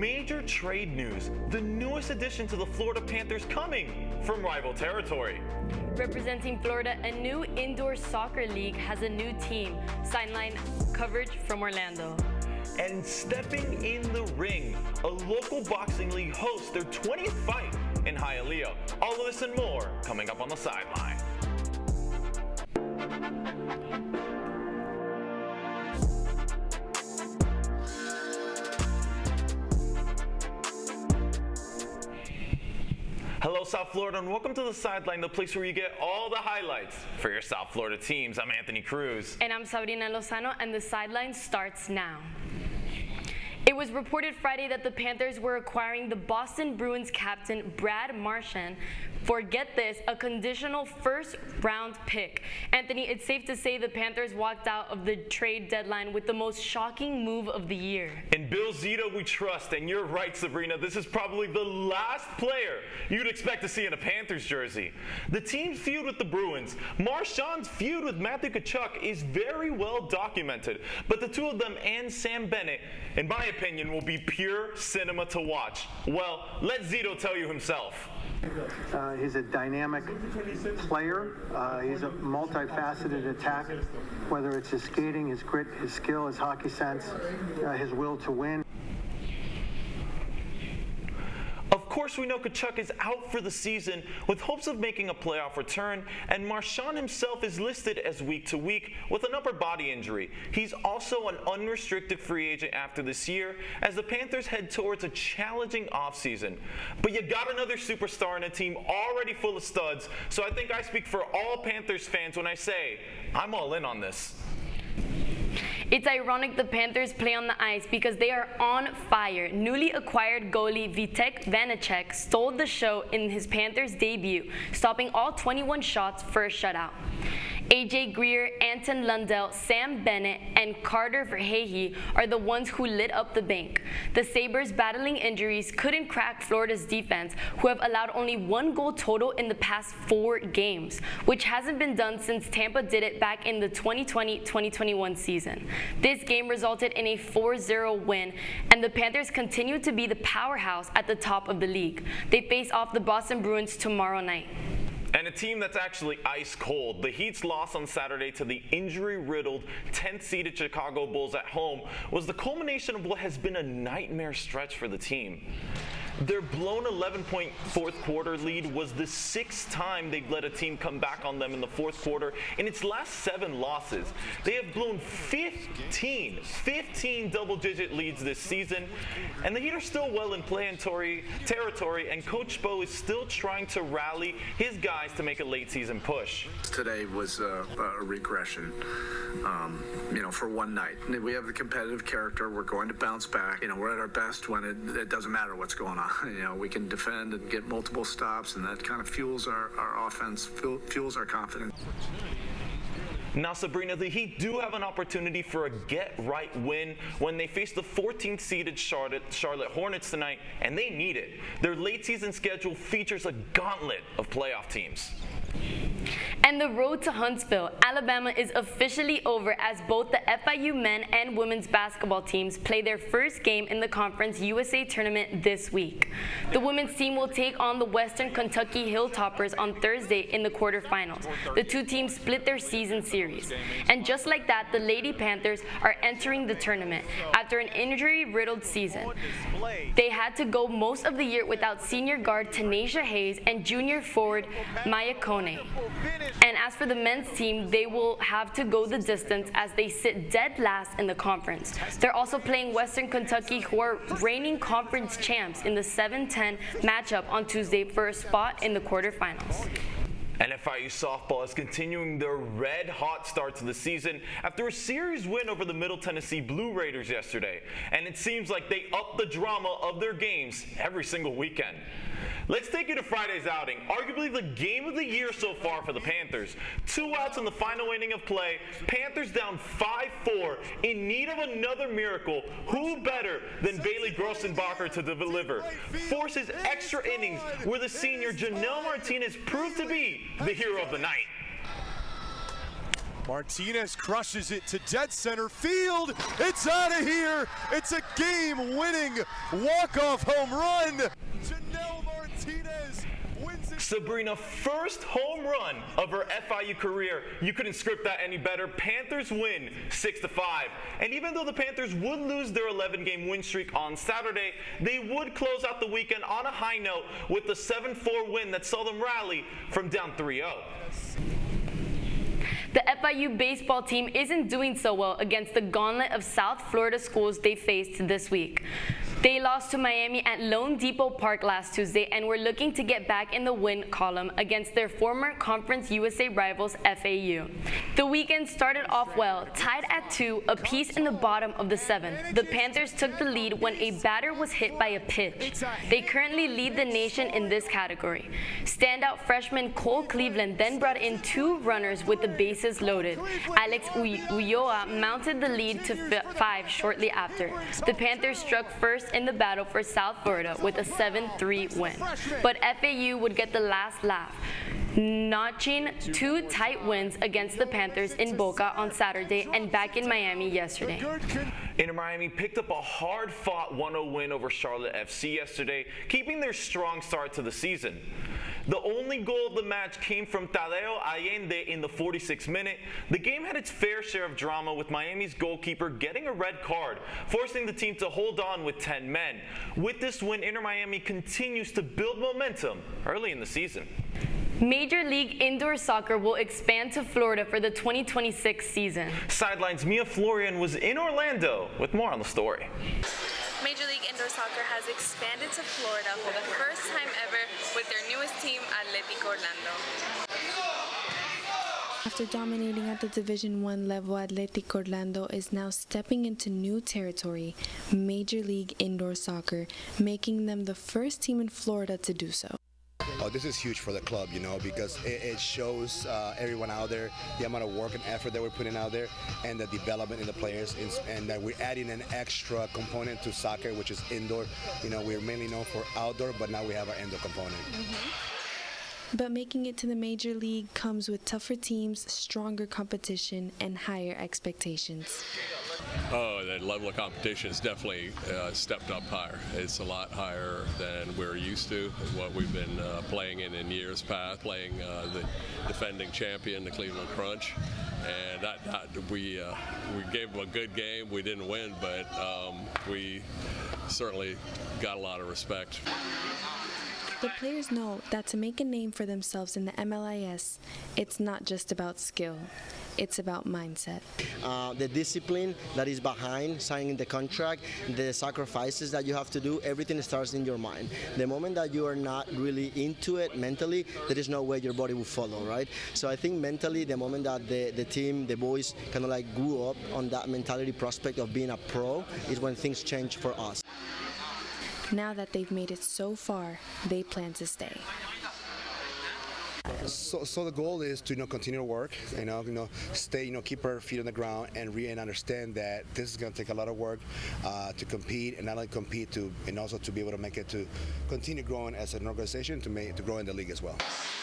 major trade news, the newest addition to the Florida Panthers coming from rival territory. Representing Florida, a new indoor soccer league has a new team. Sideline coverage from Orlando. And stepping in the ring, a local boxing league hosts their 20th fight in Hialeah. All of this and more coming up on the Sideline. Hello, South Florida, and welcome to the Sideline, the place where you get all the highlights for your South Florida teams. I'm Anthony Cruz. And I'm Sabrina Lozano, and the Sideline starts now. It was reported Friday that the Panthers were acquiring the Boston Bruins captain Brad Marchand for, get this, a conditional first-round pick. Anthony, it's safe to say the Panthers walked out of the trade deadline with the most shocking move of the year. In Bill Zito we trust, and you're right, Sabrina, this is probably the last player you'd expect to see in a Panthers jersey. The team's feud with the Bruins, Marchand's feud with Matthew Tkachuk is very well documented, but the two of them and Sam Bennett, in my opinion, will be pure cinema to watch. Well, let Zito tell you himself. He's a dynamic player. He's a multifaceted attack, whether it's his skating, his grit, his skill, his hockey sense, his will to win. Of course, we know Tkachuk is out for the season with hopes of making a playoff return, and Marchand himself is listed as week to week with an upper body injury. He's also an unrestricted free agent after this year as the Panthers head towards a challenging offseason. But you got another superstar in a team already full of studs, so I think I speak for all Panthers fans when I say I'm all in on this. It's ironic the Panthers play on the ice because they are on fire. Newly acquired goalie Vitek Vanacek stole the show in his Panthers debut, stopping all 21 shots for a shutout. AJ Greer, Anton Lundell, Sam Bennett, and Carter Verhage are the ones who lit up the bank. The Sabres, battling injuries, couldn't crack Florida's defense, who have allowed only one goal total in the past 4 games, which hasn't been done since Tampa did it back in the 2020-2021 season. This game resulted in a 4-0 win, and the Panthers continue to be the powerhouse at the top of the league. They face off the Boston Bruins tomorrow night. And a team that's actually ice cold. The Heat's loss on Saturday to the injury-riddled 10th-seeded Chicago Bulls at home was the culmination of what has been a nightmare stretch for the team. Their blown 11-point fourth quarter lead was the 6th time they've let a team come back on them in the fourth quarter in its last 7 losses. They have blown 15 double-digit leads this season, and the Heat are still well in play-in territory, and Coach Bo is still trying to rally his guys to make a late-season push. Today was a regression, for one night. We have the competitive character. We're going to bounce back. We're at our best when it doesn't matter what's going on. We can defend and get multiple stops, and that kind of fuels our offense, fuels our confidence. Now, Sabrina, the Heat do have an opportunity for a get-right win when they face the 14th-seeded Charlotte Hornets tonight, and they need it. Their late-season schedule features a gauntlet of playoff teams. And the road to Huntsville, Alabama is officially over as both the FIU men and women's basketball teams play their first game in the Conference USA Tournament this week. The women's team will take on the Western Kentucky Hilltoppers on Thursday in the quarterfinals. The two teams split their season series. And just like that, the Lady Panthers are entering the tournament after an injury-riddled season. They had to go most of the year without senior guard Tanisha Hayes and junior forward Maya Kone. And as for the men's team, they will have to go the distance as they sit dead last in the conference. They're also playing Western Kentucky, who are reigning conference champs, in the 7-10 matchup on Tuesday for a spot in the quarterfinals. And FIU softball is continuing their red-hot start to the season after a series win over the Middle Tennessee Blue Raiders yesterday. And it seems like they up the drama of their games every single weekend. Let's take you to Friday's outing, arguably the game of the year so far for the Panthers. 2 outs in the final inning of play, Panthers down 5-4, in need of another miracle. Who better than Bailey Grossenbacher to deliver? Forces extra innings where the senior Janelle Martinez proved to be the hero of the night. Martinez crushes it to dead center field. It's out of here. It's a game-winning walk-off home run. Janelle Martinez wins it. Sabrina, first home run of her FIU career. You couldn't script that any better. Panthers win 6-5. And even though the Panthers would lose their 11-game win streak on Saturday, they would close out the weekend on a high note with the 7-4 win that saw them rally from down 3-0. The FIU baseball team isn't doing so well against the gauntlet of South Florida schools they faced this week. They lost to Miami at Lone Depot Park last Tuesday and were looking to get back in the win column against their former Conference USA rivals FAU. The weekend started off well, tied at 2 apiece in the bottom of the 7th. The Panthers took the lead when a batter was hit by a pitch. They currently lead the nation in this category. Standout freshman Cole Cleveland then brought in 2 runners with the bases loaded. Alex Ulloa mounted the lead to 5 shortly after. The Panthers struck first in the battle for South Florida with a 7-3 win. But FAU would get the last laugh, notching 2 tight wins against the Panthers in Boca on Saturday and back in Miami yesterday. Inter Miami picked up a hard-fought 1-0 win over Charlotte FC yesterday, keeping their strong start to the season. The only goal of the match came from Tadeo Allende in the 46th minute. The game had its fair share of drama, with Miami's goalkeeper getting a red card, forcing the team to hold on with 10 men. With this win, Inter Miami continues to build momentum early in the season. Major League Indoor Soccer will expand to Florida for the 2026 season. Sideline's Mia Florian was in Orlando with more on the story. Major League Indoor Soccer has expanded to Florida for the first time ever with their newest team, Athletic Orlando. After dominating at the Division I level, Athletic Orlando is now stepping into new territory, Major League Indoor Soccer, making them the first team in Florida to do so. Oh, this is huge for the club, because it shows everyone out there the amount of work and effort that we're putting out there and the development in the players, and that we're adding an extra component to soccer, which is indoor. We're mainly known for outdoor, but now we have our indoor component. But making it to the Major League comes with tougher teams, stronger competition, and higher expectations. Oh, the level of competition has definitely stepped up higher. It's a lot higher than we're used to, what we've been playing in years past, playing the defending champion, the Cleveland Crunch. And we gave them a good game. We didn't win, but we certainly got a lot of respect. The players know that to make a name for themselves in the MLIS, it's not just about skill, it's about mindset. The discipline that is behind signing the contract, the sacrifices that you have to do, everything starts in your mind. The moment that you are not really into it mentally, there is no way your body will follow, right? So I think mentally, the moment that the team, the boys, kind of like grew up on that mentality prospect of being a pro, is when things change for us. Now that they've made it so far, they plan to stay. So the goal is to continue to work, stay, keep our feet on the ground, and understand that this is going to take a lot of work to compete, and not only compete and also to be able to make it to continue growing as an organization, to grow in the league as well.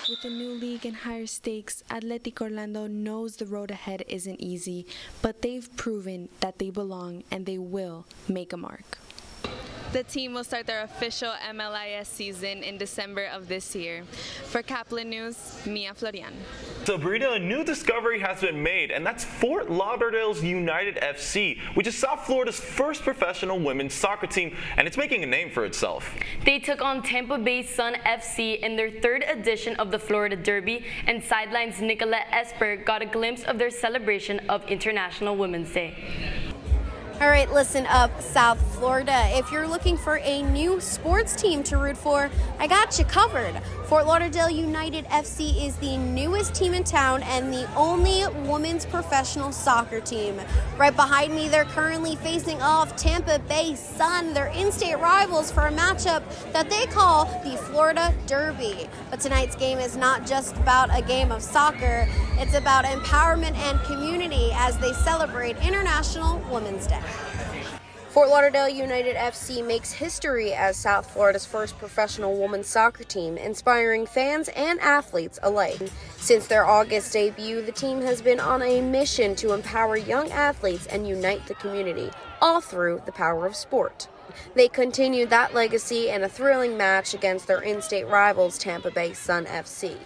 With a new league and higher stakes, Athletic Orlando knows the road ahead isn't easy, but they've proven that they belong and they will make a mark. The team will start their official MLIS season in December of this year. For Caplin News, Mia Florian. Sabrina, a new discovery has been made, and that's Fort Lauderdale's United FC, which is South Florida's first professional women's soccer team, and it's making a name for itself. They took on Tampa Bay Sun FC in their 3rd edition of the Florida Derby, and Sideline's Nicolette Esper got a glimpse of their celebration of International Women's Day. All right, listen up, South Florida. If you're looking for a new sports team to root for, I got you covered. Fort Lauderdale United FC is the newest team in town and the only women's professional soccer team. Right behind me, they're currently facing off Tampa Bay Sun, their in-state rivals, for a matchup that they call the Florida Derby. But tonight's game is not just about a game of soccer. It's about empowerment and community as they celebrate International Women's Day. Fort Lauderdale United FC makes history as South Florida's first professional women's soccer team, inspiring fans and athletes alike. Since their August debut, the team has been on a mission to empower young athletes and unite the community, all through the power of sport. They continued that legacy in a thrilling match against their in-state rivals, Tampa Bay Sun FC.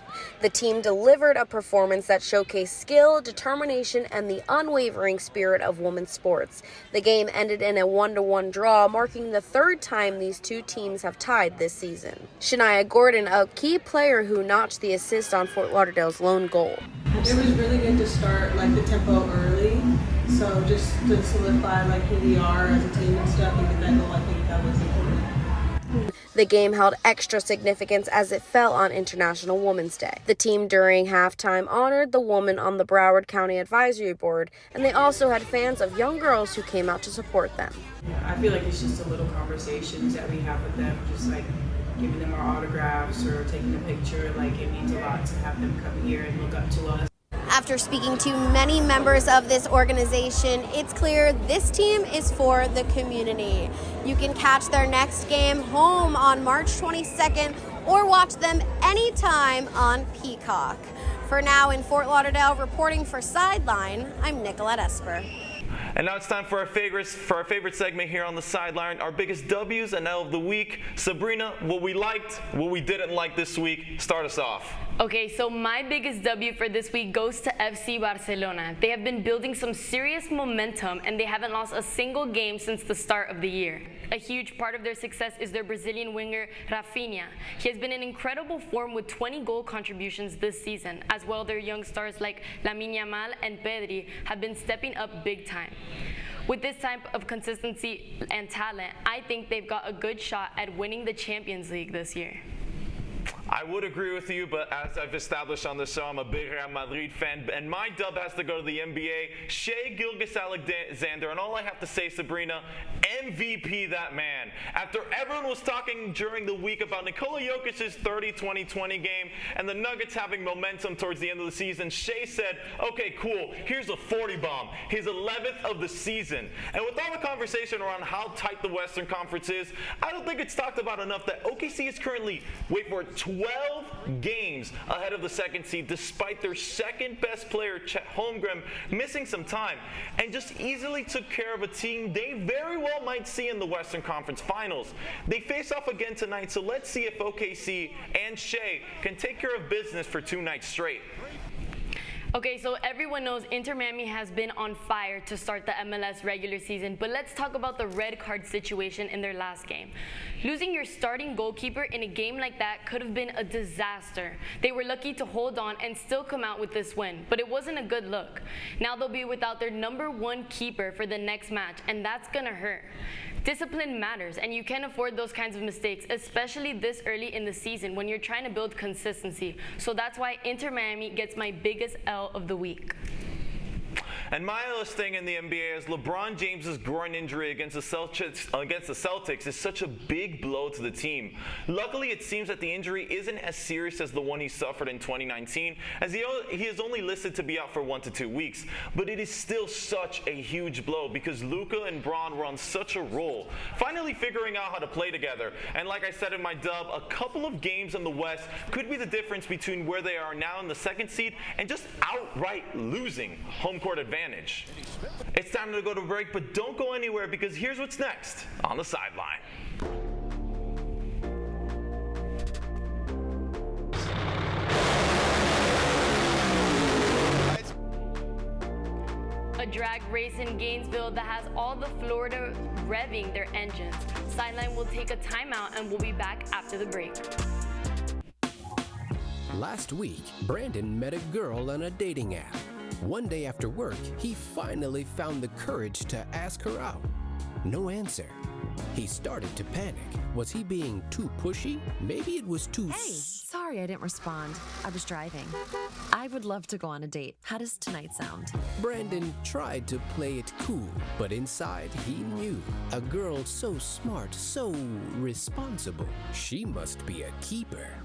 The team delivered a performance that showcased skill, determination, and the unwavering spirit of women's sports. The game ended in a 1-1 draw, marking the third time these two teams have tied this season. Shania Gordon, a key player who notched the assist on Fort Lauderdale's lone goal. It was really good to start the tempo early. So just to solidify who we are as a team and stuff and get that goal, I think that was important. The game held extra significance as it fell on International Women's Day. The team during halftime honored the woman on the Broward County Advisory Board, and they also had fans of young girls who came out to support them. I feel like it's just a little conversations that we have with them, just giving them our autographs or taking a picture. It means a lot to have them come here and look up to us. After speaking to many members of this organization, it's clear this team is for the community. You can catch their next game home on March 22nd or watch them anytime on Peacock. For now in Fort Lauderdale, reporting for Sideline, I'm Nicolette Esper. And now it's time for our favorite segment here on the Sideline, our biggest W's and L of the week. Sabrina, what we liked, what we didn't like this week. Start us off. Okay, so my biggest W for this week goes to FC Barcelona. They have been building some serious momentum and they haven't lost a single game since the start of the year. A huge part of their success is their Brazilian winger, Rafinha. He has been in incredible form with 20 goal contributions this season. As well, their young stars like Lamine Yamal and Pedri have been stepping up big time. With this type of consistency and talent, I think they've got a good shot at winning the Champions League this year. I would agree with you, but as I've established on this show, I'm a big Real Madrid fan, and my dub has to go to the NBA, Shai Gilgeous-Alexander, and all I have to say, Sabrina, MVP that man. After everyone was talking during the week about Nikola Jokic's 30-20-20 game and the Nuggets having momentum towards the end of the season, Shai said, okay, cool, here's a 40 bomb, his 11th of the season. And with all the conversation around how tight the Western Conference is, I don't think it's talked about enough that OKC is currently, wait for it, 12 games ahead of the second seed, despite their second best player, Chet Holmgren, missing some time, and just easily took care of a team they very well might see in the Western Conference Finals. They face off again tonight, so let's see if OKC and Shai can take care of business for 2 nights straight. Okay, so everyone knows Inter Miami has been on fire to start the MLS regular season, but let's talk about the red card situation in their last game. Losing your starting goalkeeper in a game like that could have been a disaster. They were lucky to hold on and still come out with this win, but it wasn't a good look. Now they'll be without their #1 keeper for the next match, and that's gonna hurt. Discipline matters, and you can't afford those kinds of mistakes, especially this early in the season when you're trying to build consistency. So that's why Inter Miami gets my biggest L of the week. And my last thing in the NBA is LeBron James's groin injury against the Celtics is such a big blow to the team. Luckily, it seems that the injury isn't as serious as the one he suffered in 2019, as he is only listed to be out for 1 to 2 weeks. But it is still such a huge blow because Luka and Bron were on such a roll, finally figuring out how to play together. And like I said in my dub, a couple of games in the West could be the difference between where they are now in the second seed and just outright losing home court advantage. It's time to go to break, but don't go anywhere because here's what's next on the Sideline. A drag race in Gainesville that has all the Florida revving their engines. Sideline will take a timeout and we'll be back after the break. Last week, Brandon met a girl on a dating app. One day after work, he finally found the courage to ask her out. No answer. He started to panic. Was he being too pushy? Maybe it was too... Hey, sorry I didn't respond. I was driving. I would love to go on a date. How does tonight sound? Brandon tried to play it cool, but inside he knew. A girl so smart, so responsible. She must be a keeper.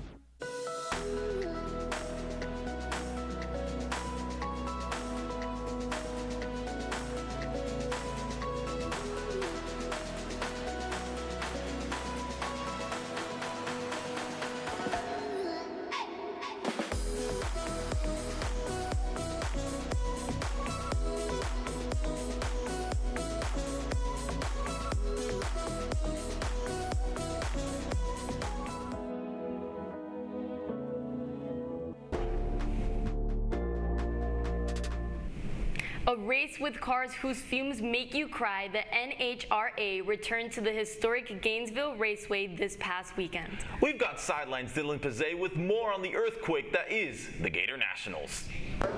A race with cars whose fumes make you cry, the NHRA returned to the historic Gainesville Raceway this past weekend. We've got Sideline's Dylan Pizzet with more on the earthquake that is the Gator Nationals.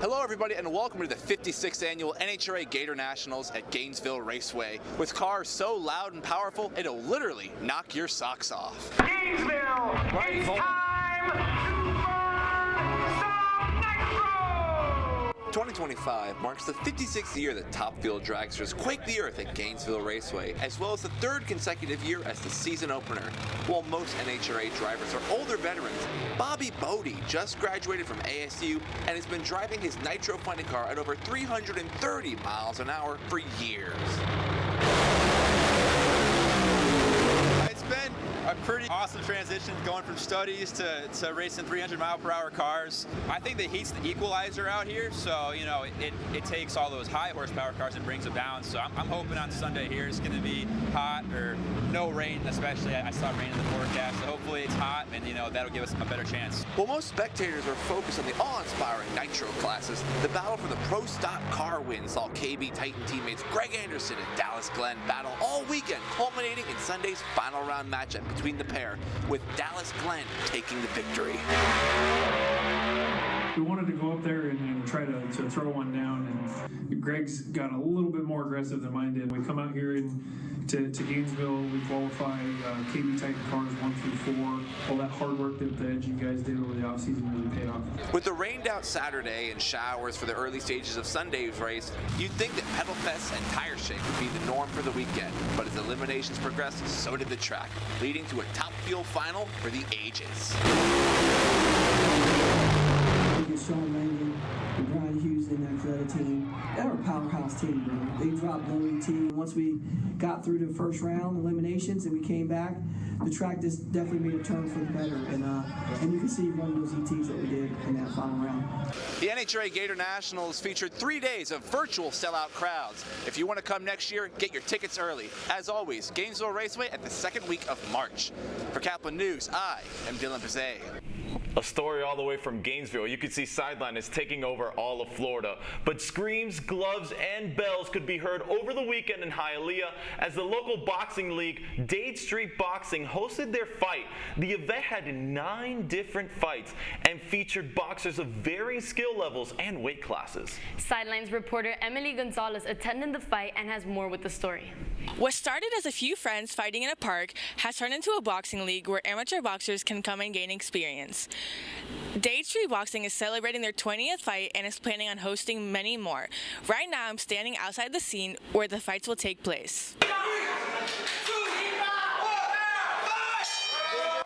Hello everybody and welcome to the 56th annual NHRA Gator Nationals at Gainesville Raceway. With cars so loud and powerful, it'll literally knock your socks off. Gainesville, it's time to burn some nitro! 2025 marks the 56th year that Top Fuel dragsters quake the earth at Gainesville Raceway, as well as the third consecutive year as the season opener. While most NHRA drivers are older veterans, Bobby Bodie just graduated from ASU and has been driving his nitro-funded car at over 330 miles an hour for years. It's been a pretty awesome transition going from studies to racing 300-mile-per-hour cars. I think the heat's the equalizer out here, so you know it takes all those high horsepower cars and brings them down. So I'm hoping on Sunday here it's going to be hot or no rain, especially. I saw rain in the forecast, so hopefully it's hot and you know that'll give us a better chance. While most spectators are focused on the awe-inspiring nitro classes, the battle for the pro stock car win saw KB Titan teammates Greg Anderson and Dallas Glenn battle all weekend, culminating in Sunday's final round matchup between the pair, with Dallas Glenn taking the victory. We wanted to go up there and try to throw one down, and Greg's got a little bit more aggressive than mine did. We come out here to Gainesville, we qualify KB Titan cars 1 through 4. All that hard work that the Edgy guys did over the offseason really paid off. With the rained out Saturday and showers for the early stages of Sunday's race, you'd think that pedal fests and tire shake would be the norm for the weekend, but as eliminations progressed, so did the track, leading to a Top Fuel final for the ages. Sean Mangan and Brian Hughes in that Atlanta team. They were a powerhouse team, bro. They dropped low ET. Once we got through the first round eliminations and we came back, the track just definitely made a turn for the better. And you can see one of those ETs that we did in that final round. The NHRA Gator Nationals featured 3 days of virtual sellout crowds. If you want to come next year, get your tickets early. As always, Gainesville Raceway at the second week of March. For Caplin News, I am Dylan Pizzet. A story all the way from Gainesville. You can see Sideline is taking over all of Florida. But screams, gloves, and bells could be heard over the weekend in Hialeah as the local boxing league, Dade Street Boxing, hosted their fight. The event had 9 different fights and featured boxers of varying skill levels and weight classes. Sideline's reporter Emily Gonzalez attended the fight and has more with the story. What started as a few friends fighting in a park has turned into a boxing league where amateur boxers can come and gain experience. Dade Street Boxing is celebrating their 20th fight and is planning on hosting many more. Right now, I'm standing outside the scene where the fights will take place.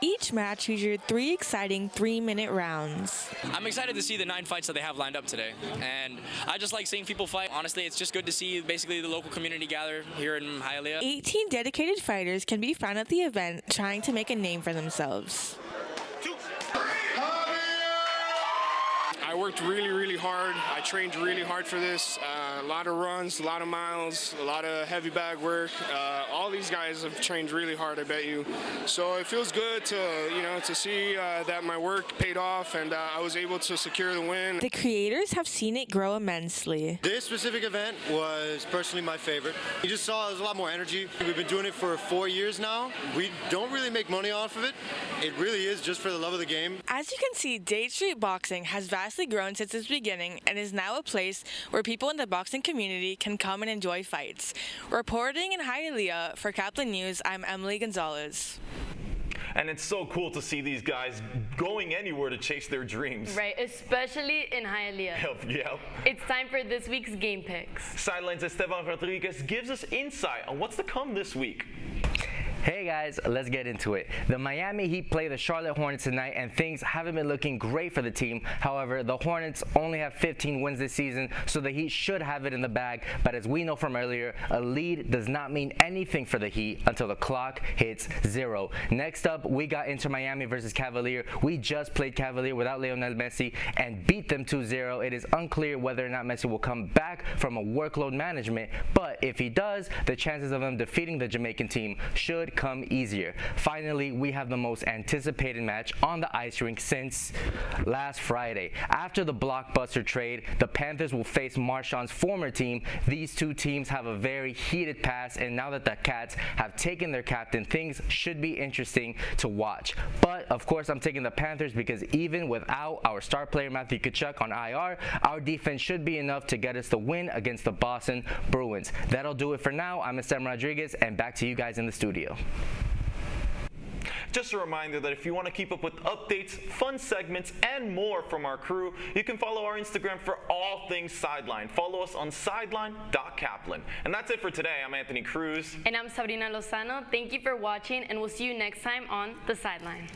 Each match featured 3 exciting 3-minute rounds. I'm excited to see the 9 fights that they have lined up today, and I just like seeing people fight. Honestly, it's just good to see basically the local community gather here in Hialeah. 18 dedicated fighters can be found at the event trying to make a name for themselves. I worked really hard. I trained really hard for this. A lot of runs, a lot of miles, a lot of heavy bag work. All these guys have trained really hard, I bet you. So it feels good to see that my work paid off and I was able to secure the win. The creators have seen it grow immensely. This specific event was personally my favorite. You just saw there's a lot more energy. We've been doing it for 4 years now. We don't really make money off of it. It really is just for the love of the game. As you can see, Dade Street Boxing has vastly grown since its beginning and is now a place where people in the boxing community can come and enjoy fights. Reporting in Hialeah for Caplin News, I'm Emily Gonzalez. And it's so cool to see these guys going anywhere to chase their dreams. Right, especially in Hialeah. Yeah. It's time for this week's game picks. Sideline's Esteban Rodriguez gives us insight on what's to come this week. Hey guys, let's get into it. The Miami Heat play the Charlotte Hornets tonight and things haven't been looking great for the team. However, the Hornets only have 15 wins this season, so the Heat should have it in the bag. But as we know from earlier, a lead does not mean anything for the Heat until the clock hits 0. Next up, we got Inter Miami versus Cavalier. We just played Cavalier without Lionel Messi and beat them 2-0. It is unclear whether or not Messi will come back from a workload management, but if he does, the chances of him defeating the Jamaican team should could come easier. Finally, we have the most anticipated match on the ice rink since last Friday. After the blockbuster trade, the Panthers will face Marchand's former team. These two teams have a very heated past, and now that the Cats have taken their captain, things should be interesting to watch. But of course, I'm taking the Panthers because even without our star player Matthew Tkachuk on IR, our defense should be enough to get us the win against the Boston Bruins. That'll do it for now. I'm Estem Rodriguez, and back to you guys in the studio. Just a reminder that if you want to keep up with updates, fun segments, and more from our crew, you can follow our Instagram for all things Sideline. Follow us on sideline.caplin. And that's it for today. I'm Anthony Cruz. And I'm Sabrina Lozano. Thank you for watching, and we'll see you next time on The Sideline.